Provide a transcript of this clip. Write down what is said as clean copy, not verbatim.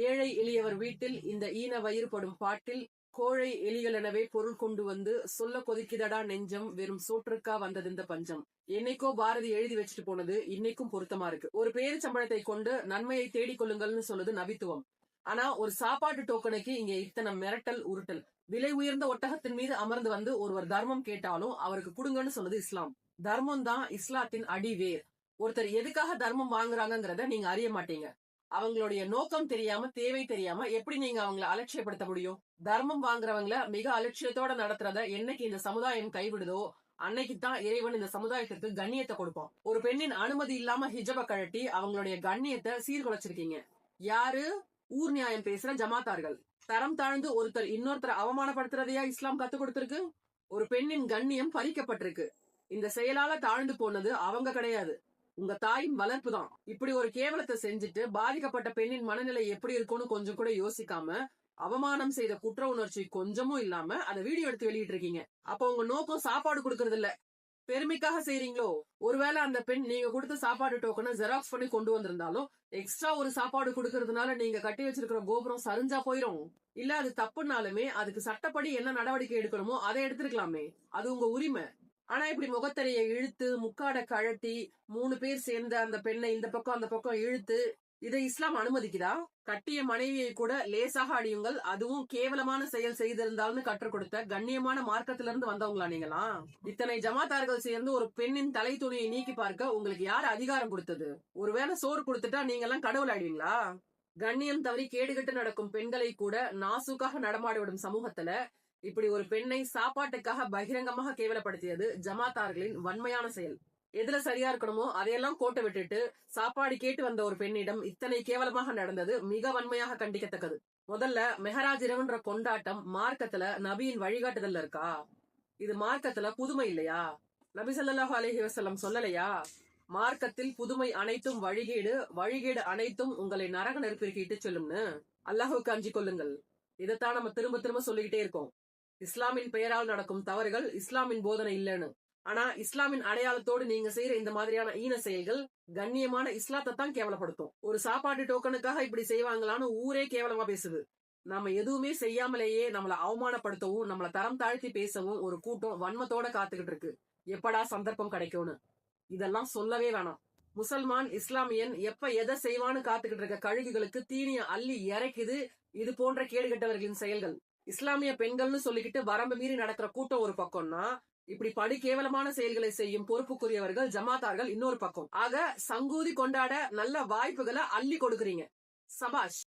ஏழை எளியவர் வீட்டில் இந்த ஈன வயிறுபடும் பாட்டில் கோழை எலிகளெனவே பொருள் கொண்டு வந்து சொல்ல கொதிக்குதடா நெஞ்சம் வெறும் சோற்றுக்கா வந்தது இந்த பஞ்சம். என்னைக்கோ பாரதி எழுதி வச்சுட்டு போனது இன்னைக்கும் பொருத்தமா இருக்கு. ஒரு பேரிச்சம்பழத்தை கொண்டு நன்மையை தேடிக் கொள்ளுங்கள்னு சொல்லுது நபித்துவம். ஆனா ஒரு சாப்பாட்டு டோக்கனுக்கு இங்க இத்தனை மிரட்டல் உருட்டல். விலை உயர்ந்த ஒட்டகத்தின் மீது அமர்ந்து வந்து ஒருவர் தர்மம் கேட்டாலும் அவருக்கு கொடுங்கன்னு சொல்லுது இஸ்லாம். தர்மம் தான் இஸ்லாத்தின் அடிவேர். ஒருத்தர் எதுக்காக தர்மம் வாங்குறாங்கிறத நீங்க அறிய மாட்டீங்க. அவங்களுடைய நோக்கம் தெரியாம தேவை தெரியாம எப்படி நீங்க அவங்களை அலட்சியப்படுத்த முடியும்? தர்மம் வாங்குறவங்கள மிக அலட்சியத்தோட நடத்துறத என்னைக்கு இந்த சமுதாயம் கைவிடுதோ அன்னைக்குதான் இறைவன் இந்த சமுதாயத்திற்கு கண்ணியத்தை கொடுப்போம். ஒரு பெண்ணின் அனுமதி இல்லாம ஹிஜப கழட்டி அவங்களுடைய கண்ணியத்தை சீர்குலைச்சிருக்கீங்க. யாரு? ஊர் நியாயம் பேசுற ஜமாத்தார்கள். தரம் தாழ்ந்து ஒருத்தர் இன்னொருத்தரை அவமானப்படுத்துறதையா இஸ்லாம் கத்து கொடுத்திருக்கு? ஒரு பெண்ணின் கண்ணியம் பறிக்கப்பட்டிருக்கு. இந்த செயலால தாழ்ந்து போனது அவங்க கிடையாது, உங்க தாயின் வளர்ப்பு தான். இப்படி ஒரு கேவலத்தை செஞ்சுட்டு பாதிக்கப்பட்ட பெண்ணின் மனநிலை எப்படி இருக்கும்னு கொஞ்சம் கூட யோசிக்காம அவமானம் செய்த குற்ற உணர்ச்சி கொஞ்சமும் இல்லாம அதை வீடியோ எடுத்து வெளியிட்டு இருக்கீங்க. அப்ப உங்க நோக்கம் சாப்பாடு கொடுக்கறது இல்ல, பெருமைக்காக செய்றீங்களோ? ஒருவேளை அந்த பெண் நீங்க கொடுத்த சாப்பாடு டோக்கனை ஜெராக்ஸ் பண்ணி கொண்டு வந்திருந்தாலும் எக்ஸ்ட்ரா ஒரு சாப்பாடு கொடுக்கறதுனால நீங்க கட்டி வச்சிருக்கிற கோபுரம் சரிஞ்சா போயிரும். இல்ல அது தப்புனாலுமே அதுக்கு சட்டப்படி என்ன நடவடிக்கை எடுக்கணுமோ அதை எடுத்திருக்கலாமே, அது உங்க உரிமை. ஆனா இப்படி முகத்தரையை இழுத்து முக்காட கழட்டி 3 பேர் சேர்ந்த அந்த பெண்ணை இந்த பக்கம் அந்த பக்கம் இழுத்து இதை இஸ்லாம் அனுமதிக்குதா? கட்டிய மனைவியை கூட லேசாக அடியுங்கள், அதுவும் கேவலமான செயல் செய்திருந்தால்னு கற்றுக் கொடுத்த கண்ணியமான மார்க்கத்திலிருந்து இருந்து வந்தவங்களா நீங்களா? இத்தனை ஜமாத்தார்கள் சேர்ந்து ஒரு பெண்ணின் தலை துணியை நீக்கி பார்க்க உங்களுக்கு யார் அதிகாரம் கொடுத்தது? ஒருவேளை சோறு கொடுத்துட்டா நீங்க எல்லாம் கடவுள் ஆயிடுவீங்களா? கண்ணியம் தவறி கேடுகட்டு நடக்கும் பெண்களை கூட நாசுக்காக நடமாடிவிடும் சமூகத்துல இப்படி ஒரு பெண்ணை சாப்பாட்டுக்காக பகிரங்கமாக கேவலப்படுத்தியது ஜமாத்தார்களின் வன்மையான செயல். எதுல சரியா இருக்கணுமோ அதையெல்லாம் கோட்டை விட்டுட்டு சாப்பாடு கேட்டு வந்த ஒரு பெண்ணிடம் இத்தனை கேவலமாக நடந்தது மிக வன்மையாக கண்டிக்கத்தக்கது. முதல்ல மெஹராஜ் இரவுன்ற கொண்டாட்டம் மார்க்கத்துல நபியின் வழிகாட்டுதல்ல இருக்கா? இது மார்க்கத்துல புதுமை இல்லையா? நபி ஸல்லல்லாஹு அலைஹி வஸல்லம் சொல்லலையா, மார்க்கத்தில் புதுமை அனைத்தும் வழிகேடு, வழிகேடு அனைத்தும் உங்களை நரக நெருப்பிற்கு இட்டு செல்லும்னு? அல்லாஹுக்கு அஞ்சி கொள்ளுங்கள். இதைத்தான் நம்ம திரும்ப திரும்ப சொல்லிக்கிட்டே இருக்கோம். இஸ்லாமின் பெயரால் நடக்கும் தவறுகள் இஸ்லாமின் போதனை இல்லைன்னு. ஆனா இஸ்லாமின் அடையாளத்தோடு நீங்க செய்யற இந்த மாதிரியான ஈன செயல்கள் கண்ணியமான இஸ்லாத்தை தான் கேவலப்படுத்தும். ஒரு சாப்பாட்டு டோக்கனுக்காக இப்படி செய்வாங்களான்னு ஊரே கேவலமா பேசுது. நாம எதுவுமே செய்யாமலேயே நம்மளை அவமானப்படுத்தவும் நம்மளை தரம் தாழ்த்தி பேசவும் ஒரு கூட்டம் வன்மத்தோட காத்துக்கிட்டு இருக்கு. எப்படா சந்தர்ப்பம் கிடைக்கும்னு. இதெல்லாம் சொல்லவே வேணாம். முசல்மான் இஸ்லாமியன் எப்ப எதை செய்வான்னு காத்துக்கிட்டு இருக்க கழுகுகளுக்கு தீனிய அள்ளி இறைக்குது இது போன்ற கேடுகட்டவர்களின் செயல்கள். இஸ்லாமிய பெண்கள்னு சொல்லிக்கிட்டு வரம்பு மீறி நடக்கிற கூட்டம் ஒரு பக்கம்னா, இப்படி படு கேவலமான செயல்களை செய்யும் பொறுப்புக்குரியவர்கள் ஜமாத்தார்கள் இன்னொரு பக்கம். ஆக சங்கூதி கொண்டாட நல்ல வாய்ப்புகளை அள்ளி கொடுக்கறீங்க. சபாஷ்.